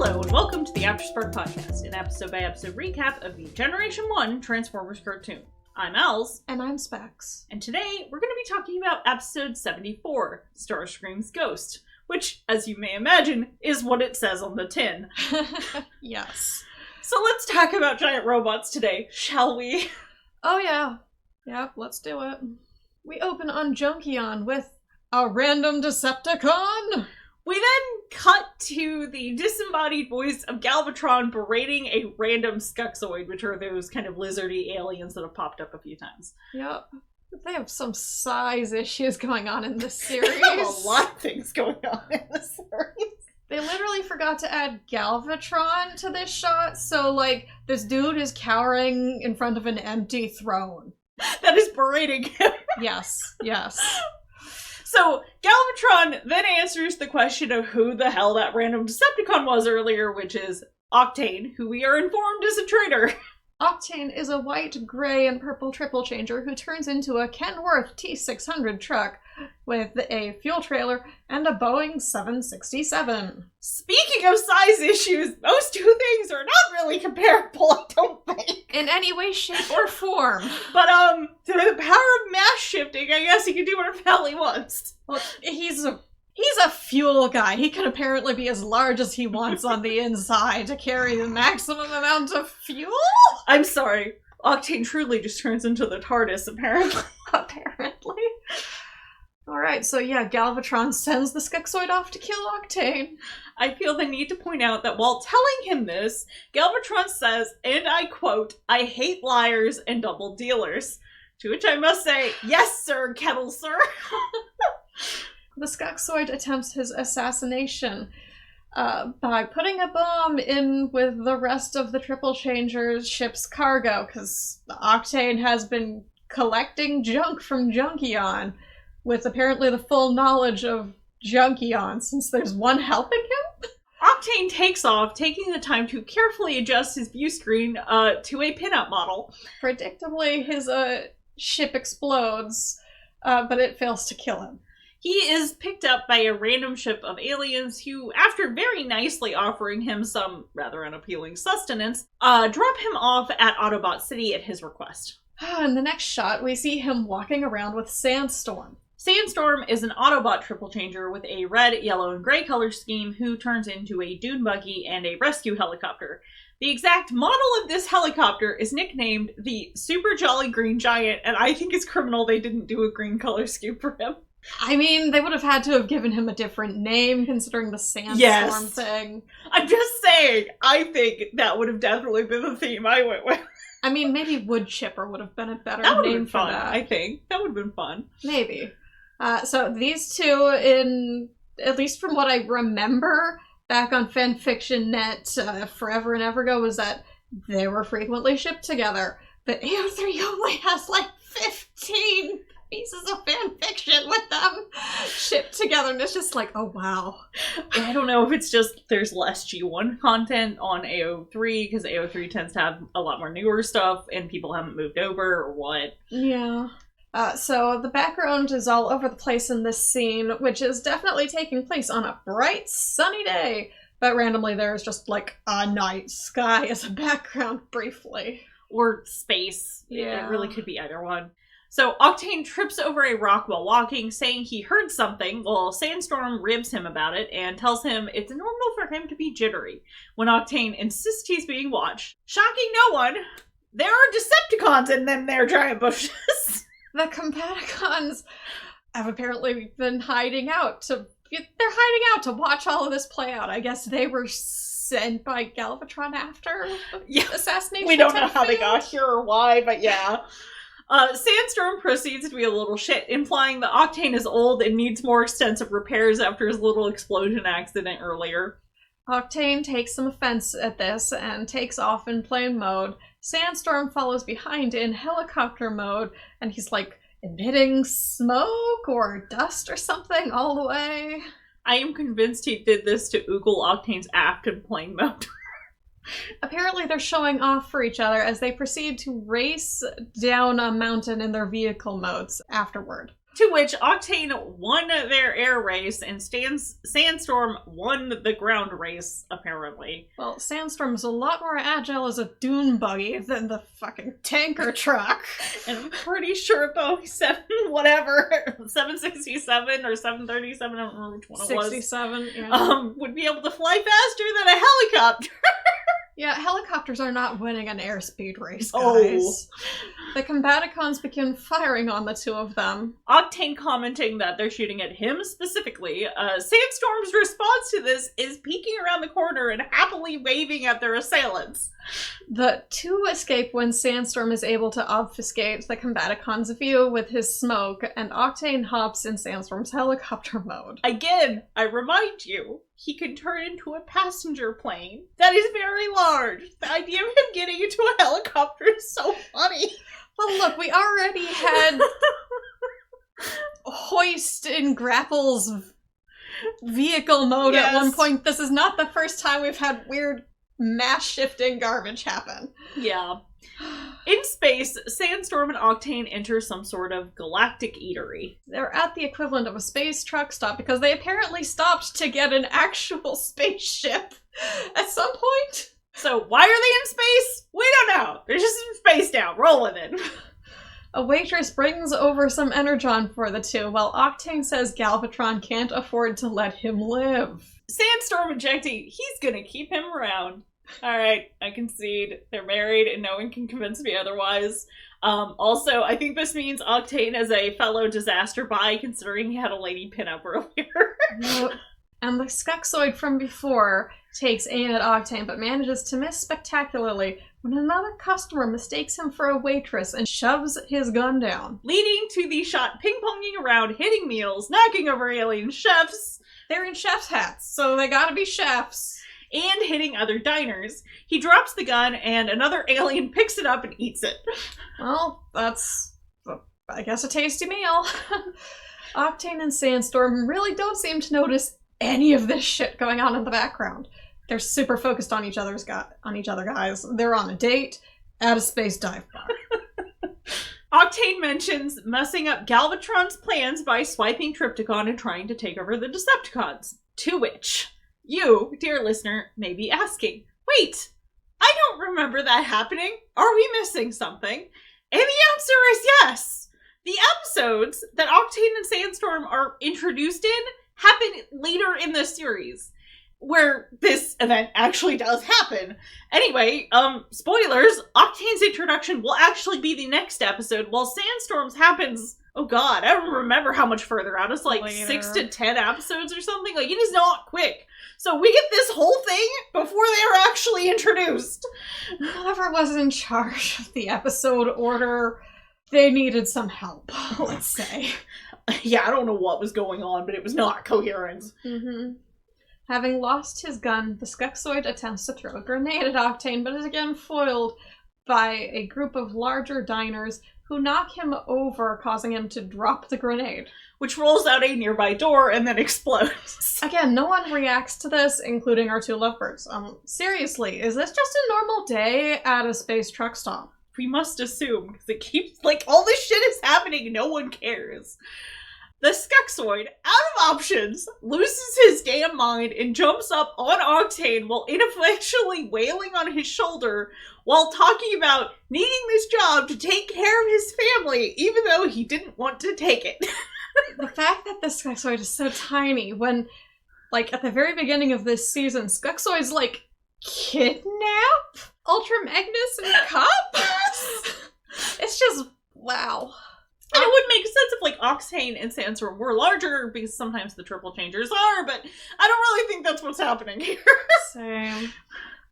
Hello and welcome to the Afterspark podcast, an episode-by-episode recap of the Generation 1 Transformers cartoon. I'm Els. And I'm Specs. And today we're going to be talking about episode 74, Starscream's Ghost, which, as you may imagine, is what it says on the tin. Yes. So let's talk about giant robots today, shall we? Oh yeah. Yep, let's do it. We open on Junkion with a random Decepticon! We then cut to the disembodied voice of Galvatron berating a random Skuxoid, which are those kind of lizardy aliens that have popped up a few times. Yep. They have some size issues going on in this series. They have a lot of things going on in this series. They literally forgot to add Galvatron to this shot, so, like, this dude is cowering in front of an empty throne. That is berating him. Yes, yes. So, Galvatron then answers the question of who the hell that random Decepticon was earlier, which is Octane, who we are informed is a traitor. Octane is a white, gray, and purple triple changer who turns into a Kenworth T600 truck with a fuel trailer and a Boeing 767. Speaking of size issues, those two things are not really comparable, I don't think. In any way, shape, or form. But, through the power of mass shifting, I guess he can do whatever the hell he wants. Well, he's a fuel guy. He can apparently be as large as he wants on the inside to carry the maximum amount of fuel? I'm sorry. Octane truly just turns into the TARDIS, apparently. Apparently. Alright, so yeah, Galvatron sends the Skuxoid off to kill Octane. I feel the need to point out that while telling him this, Galvatron says, and I quote, "I hate liars and double dealers." To which I must say, yes sir, Kettle sir. The Skuxoid attempts his assassination by putting a bomb in with the rest of the Triple Changer's ship's cargo, because Octane has been collecting junk from Junkion, with apparently the full knowledge of Junkion, since there's one helping him? Octane takes off, taking the time to carefully adjust his view screen to a pinup model. Predictably, his ship explodes, but it fails to kill him. He is picked up by a random ship of aliens who, after very nicely offering him some rather unappealing sustenance, drop him off at Autobot City at his request. In the next shot, we see him walking around with Sandstorm. Sandstorm is an Autobot triple changer with a red, yellow, and gray color scheme who turns into a dune buggy and a rescue helicopter. The exact model of this helicopter is nicknamed the Super Jolly Green Giant, and I think it's criminal they didn't do a green color scheme for him. I mean, they would have had to have given him a different name, considering the Sandstorm thing. I'm just saying, I think that would have definitely been the theme I went with. I mean, maybe Wood Chipper would have been a better name for fun, that. I think. That would have been fun. Maybe. So these two, at least from what I remember back on fanfiction.net forever and ever ago, was that they were frequently shipped together. But AO3 only has like 15 pieces of fanfiction with them shipped together, and it's just like, oh wow. I don't know if it's just there's less G1 content on AO3 because AO3 tends to have a lot more newer stuff and people haven't moved over or what. Yeah. So the background is all over the place in this scene, which is definitely taking place on a bright, sunny day, but randomly there's just like a night sky as a background briefly. Or space. Yeah. It really could be either one. So Octane trips over a rock while walking, saying he heard something, while Sandstorm ribs him about it and tells him it's normal for him to be jittery, when Octane insists he's being watched. Shocking no one, there are Decepticons in them there giant bushes. The Combaticons have apparently been hiding out to watch all of this play out. I guess they were sent by Galvatron after the assassination. We don't know how they got here or why, but yeah. Sandstorm proceeds to be a little shit, implying that Octane is old and needs more extensive repairs after his little explosion accident earlier. Octane takes some offense at this and takes off in plane mode. Sandstorm follows behind in helicopter mode, and he's like emitting smoke or dust or something all the way. I am convinced he did this to oogle Octane's aft in plane mode. Apparently they're showing off for each other as they proceed to race down a mountain in their vehicle modes afterward. To which Octane won their air race and Sandstorm won the ground race, apparently. Well, Sandstorm's a lot more agile as a dune buggy than the fucking tanker truck. And I'm pretty sure Boeing 767 or 737, I don't remember which one it was. 67, yeah. Would be able to fly faster than a helicopter. Yeah, helicopters are not winning an airspeed race, guys. Oh. The Combaticons begin firing on the two of them. Octane commenting that they're shooting at him specifically. Sandstorm's response to this is peeking around the corner and happily waving at their assailants. The two escape when Sandstorm is able to obfuscate the Combaticons' view with his smoke, and Octane hops in Sandstorm's helicopter mode. Again, I remind you, he can turn into a passenger plane. That is very large. The idea of him getting into a helicopter is so funny. Well, look, we already had hoist and grapples vehicle mode at one point. This is not the first time we've had weird mass-shifting garbage happen. Yeah. In space, Sandstorm and Octane enter some sort of galactic eatery. They're at the equivalent of a space truck stop because they apparently stopped to get an actual spaceship at some point. So why are they in space? We don't know. They're just in space now. Roll with it. A waitress brings over some energon for the two, while Octane says Galvatron can't afford to let him live. Sandstorm injecting, he's gonna keep him around. Alright, I concede. They're married and no one can convince me otherwise. Also, I think this means Octane is a fellow disaster bi, considering he had a lady pinup earlier. And the Skeksoid from before takes aim at Octane, but manages to miss spectacularly when another customer mistakes him for a waitress and shoves his gun down. Leading to the shot ping-ponging around, hitting meals, knocking over alien chefs. They're in chef's hats, so they gotta be chefs. And hitting other diners. He drops the gun, and another alien picks it up and eats it. Well, that's, I guess, a tasty meal. Octane and Sandstorm really don't seem to notice any of this shit going on in the background. They're super focused on each other, guys. They're on a date at a space dive bar. Octane mentions messing up Galvatron's plans by swiping Trypticon and trying to take over the Decepticons. To which you, dear listener, may be asking, wait, I don't remember that happening. Are we missing something? And the answer is yes. The episodes that Octane and Sandstorm are introduced in happen later in the series, where this event actually does happen. Anyway, spoilers, Octane's introduction will actually be the next episode, while Sandstorm's happens, oh god, I don't remember how much further out. It's like later. 6 to 10 episodes or something. Like, it is not quick. So we get this whole thing before they are actually introduced. Whoever was in charge of the episode order, they needed some help, let's say. Yeah, I don't know what was going on, but it was not coherent. Mm-hmm. Having lost his gun, the Skeksoid attempts to throw a grenade at Octane, but is again foiled by a group of larger diners who knock him over, causing him to drop the grenade. Which rolls out a nearby door and then explodes. Again, no one reacts to this, including our two lovebirds. Seriously, is this just a normal day at a space truck stop? We must assume, because it keeps, like, all this shit is happening and no one cares. The Skeksoid, out of options, loses his damn mind and jumps up on Octane while ineffectually wailing on his shoulder while talking about needing this job to take care of his family, even though he didn't want to take it. The fact that the Skeksoid is so tiny when, like, at the very beginning of this season, Skeksoid's, like, kidnap Ultra Magnus and Cup? It's just, wow. And it would make sense if, like, Octane and Sandstorm were larger, because sometimes the triple changers are, but I don't really think that's what's happening here. Same.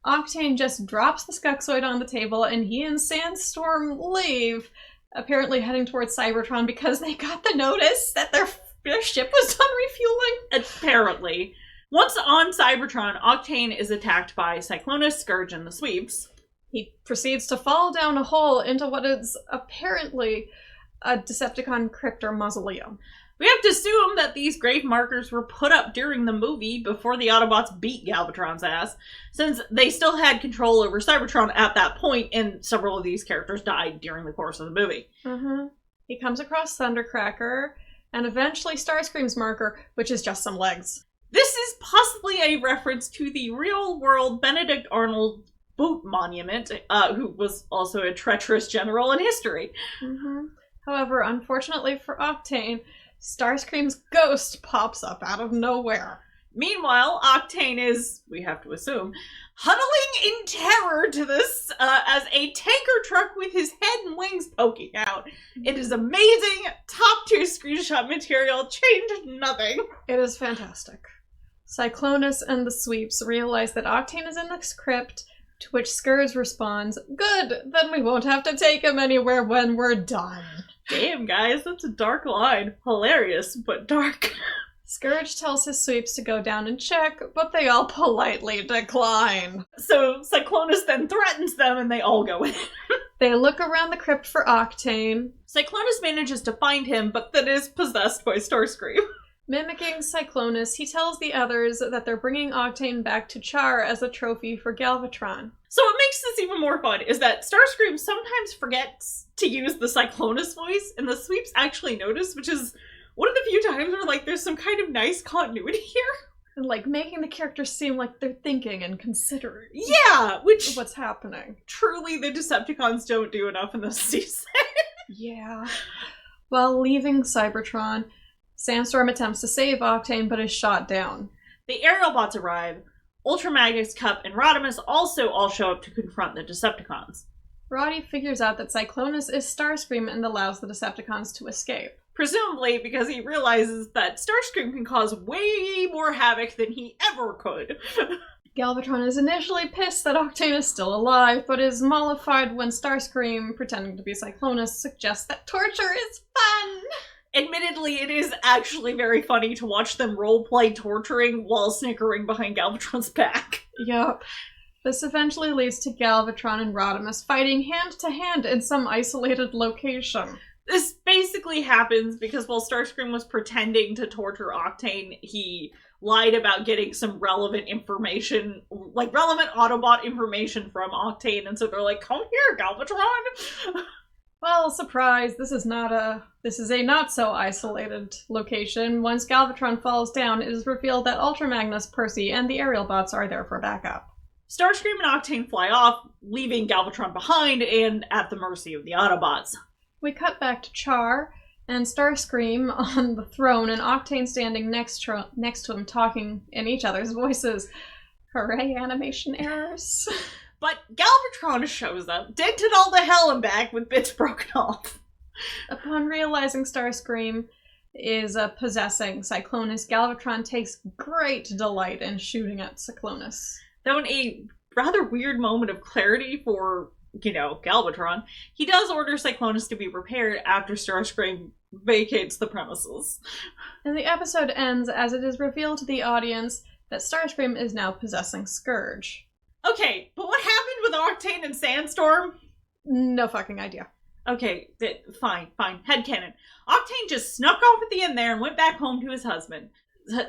Octane just drops the Skeksoid on the table, and he and Sandstorm leave, apparently heading towards Cybertron because they got the notice that their ship was done refueling. Apparently. Once on Cybertron, Octane is attacked by Cyclonus, Scourge, and the Sweeps. He proceeds to fall down a hole into what is apparently a Decepticon crypt or mausoleum. We have to assume that these grave markers were put up during the movie before the Autobots beat Galvatron's ass, since they still had control over Cybertron at that point, and several of these characters died during the course of the movie. Mm-hmm. He comes across Thundercracker, and eventually Starscream's marker, which is just some legs. This is possibly a reference to the real-world Benedict Arnold boat monument, who was also a treacherous general in history. Mm-hmm. However, unfortunately for Octane, Starscream's ghost pops up out of nowhere. Meanwhile, Octane is, we have to assume, huddling in terror to this as a tanker truck with his head and wings poking out. It is amazing, top-tier screenshot material, changed nothing. It is fantastic. Cyclonus and the Sweeps realize that Octane is in the crypt, to which Scourge responds, "Good, then we won't have to take him anywhere when we're done." Damn, guys, that's a dark line. Hilarious, but dark. Scourge tells his Sweeps to go down and check, but they all politely decline. So Cyclonus then threatens them and they all go in. They look around the crypt for Octane. Cyclonus manages to find him, but then is possessed by Starscream. Mimicking Cyclonus, he tells the others that they're bringing Octane back to Char as a trophy for Galvatron. So what makes this even more fun is that Starscream sometimes forgets to use the Cyclonus voice, and the Sweeps actually notice, which is one of the few times where, like, there's some kind of nice continuity here. And, like, making the characters seem like they're thinking and considering. Yeah, which what's happening. Truly the Decepticons don't do enough in this season. Yeah. While leaving Cybertron, Sandstorm attempts to save Octane, but is shot down. The aerial bots arrive. Ultramagnus, Cup, and Rodimus also all show up to confront the Decepticons. Roddy figures out that Cyclonus is Starscream and allows the Decepticons to escape. Presumably because he realizes that Starscream can cause way more havoc than he ever could. Galvatron is initially pissed that Octane is still alive, but is mollified when Starscream, pretending to be Cyclonus, suggests that torture is fun! Admittedly, it is actually very funny to watch them roleplay torturing while snickering behind Galvatron's back. Yup. This eventually leads to Galvatron and Rodimus fighting hand-to-hand in some isolated location. This basically happens because while Starscream was pretending to torture Octane, he lied about getting some relevant information, like relevant Autobot information from Octane, and so they're like, "Come here, Galvatron!" Well, surprise, this is a not-so-isolated location. Once Galvatron falls down, it is revealed that Ultramagnus, Percy, and the aerial bots are there for backup. Starscream and Octane fly off, leaving Galvatron behind and at the mercy of the Autobots. We cut back to Char, and Starscream on the throne, and Octane standing next to him, talking in each other's voices. Hooray, animation errors. But Galvatron shows up, dented all the hell and back with bits broken off. Upon realizing Starscream is possessing Cyclonus, Galvatron takes great delight in shooting at Cyclonus. Though in a rather weird moment of clarity for, Galvatron, he does order Cyclonus to be repaired after Starscream vacates the premises. And the episode ends as it is revealed to the audience that Starscream is now possessing Scourge. Okay, but what happened with Octane and Sandstorm? No fucking idea. Okay, fine. Headcanon. Octane just snuck off at the end there and went back home to his husband.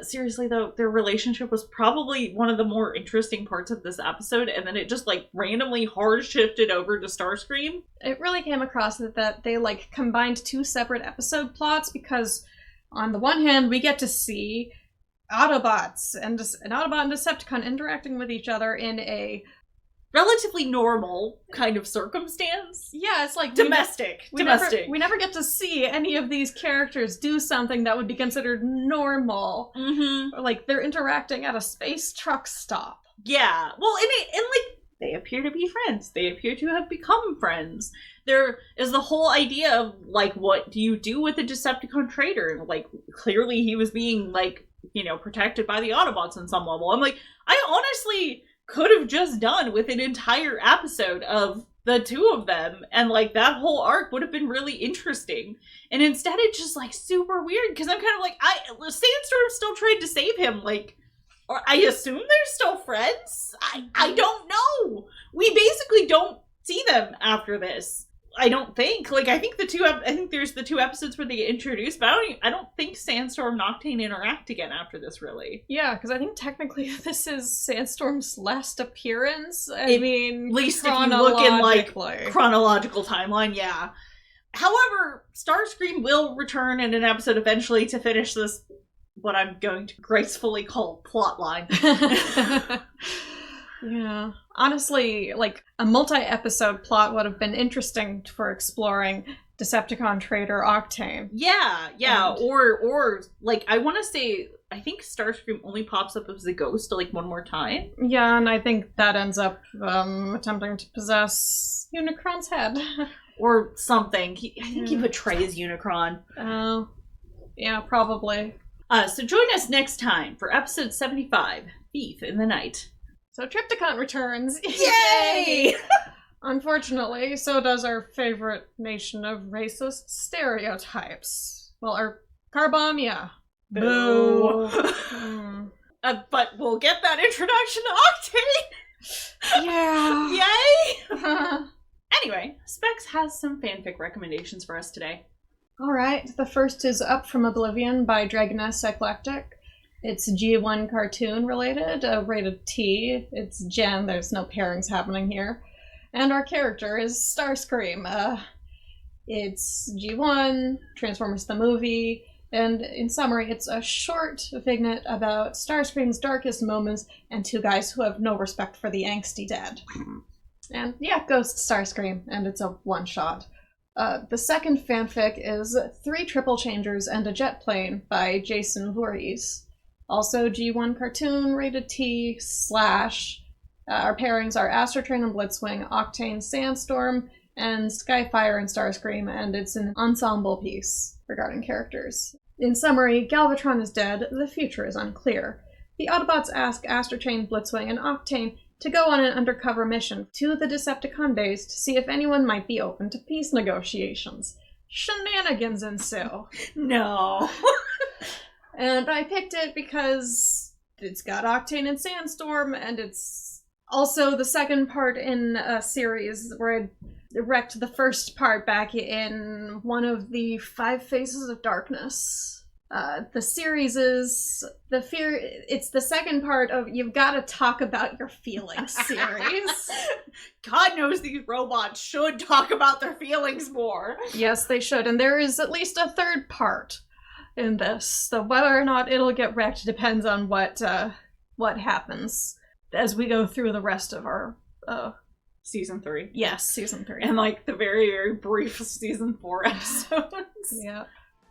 Seriously, though, their relationship was probably one of the more interesting parts of this episode, and then it just, randomly hard shifted over to Starscream. It really came across that they, combined two separate episode plots, because on the one hand, we get to see Autobots and an Autobot and Decepticon interacting with each other in a relatively normal kind of circumstance. Yeah, it's like domestic. We never get to see any of these characters do something that would be considered normal. Mm-hmm. Or, they're interacting at a space truck stop. Yeah. Well, and they appear to be friends. They appear to have become friends. There is the whole idea of, what do you do with a Decepticon traitor? And, clearly he was being, protected by the Autobots on some level. I'm I honestly could have just done with an entire episode of the two of them, and that whole arc would have been really interesting. And instead it's just super weird, because I'm kind of Sandstorm still tried to save him, or I assume they're still friends? I don't know. We basically don't see them after this. I don't think. I think there's the two episodes where they get introduced, but I don't think Sandstorm and Octane interact again after this, really. Yeah, because I think technically this is Sandstorm's last appearance. At least if you look in, chronological timeline, yeah. However, Starscream will return in an episode eventually to finish this, what I'm going to gracefully call plotline. Yeah. Honestly, like, a multi-episode plot would have been interesting for exploring Decepticon trader Octane. Yeah. And... or like, I want to say, I think Starscream only pops up as a ghost, like, one more time. Yeah, and I think that ends up attempting to possess Unicron's head. Or something. I think he betrays Unicron. Oh. Yeah, probably. So join us next time for episode 75, Thief in the Night. So Trypticon returns. Yay! Unfortunately, so does our favorite nation of racist stereotypes. Well, our Carbomia. Boo! But we'll get that introduction to Octane! Yeah! Yay! Anyway, Specs has some fanfic recommendations for us today. Alright, the first is Up from Oblivion by Dragoness Eclectic. It's G1 cartoon related, rated T. It's Gen, there's no pairings happening here. And our character is Starscream. It's G1, Transformers the movie, and in summary, it's a short vignette about Starscream's darkest moments and two guys who have no respect for the angsty dead. And yeah, Ghost Starscream, and it's a one-shot. The second fanfic is 3 Triple Changers and a Jet Plane by Jason Voorhees. Also G1 cartoon, rated T, / our pairings are Astrotrain and Blitzwing, Octane, Sandstorm, and Skyfire and Starscream, and it's an ensemble piece regarding characters. In summary, Galvatron is dead, the future is unclear. The Autobots ask Astrotrain, Blitzwing, and Octane to go on an undercover mission to the Decepticon base to see if anyone might be open to peace negotiations. Shenanigans ensue. No. And I picked it because it's got Octane and Sandstorm, and it's also the second part in a series where I wrecked the first part back in one of the 5 Faces of Darkness. The series is it's the second part of You've Gotta Talk About Your Feelings series. God knows these robots should talk about their feelings more. Yes, they should, and there is at least a third part in this. So whether or not it'll get wrecked depends on what happens as we go through the rest of our season 3. Yes, season 3. And like the very, very brief season 4 episodes. Yeah.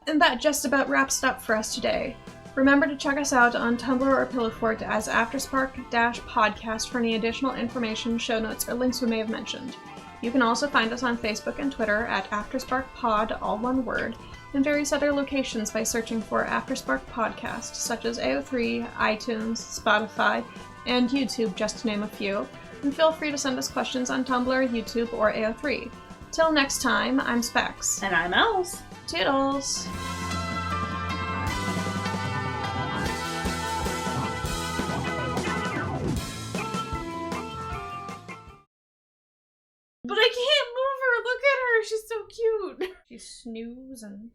And that just about wraps it up for us today. Remember to check us out on Tumblr or Pillowfort as Afterspark-podcast for any additional information, show notes, or links we may have mentioned. You can also find us on Facebook and Twitter at AftersparkPod, all one word, and various other locations by searching for Afterspark Podcast, such as AO3, iTunes, Spotify, and YouTube, just to name a few. And feel free to send us questions on Tumblr, YouTube, or AO3. Till next time, I'm Specs. And I'm Els. Toodles! But I can't move her! Look at her! She's so cute! She's snoozing.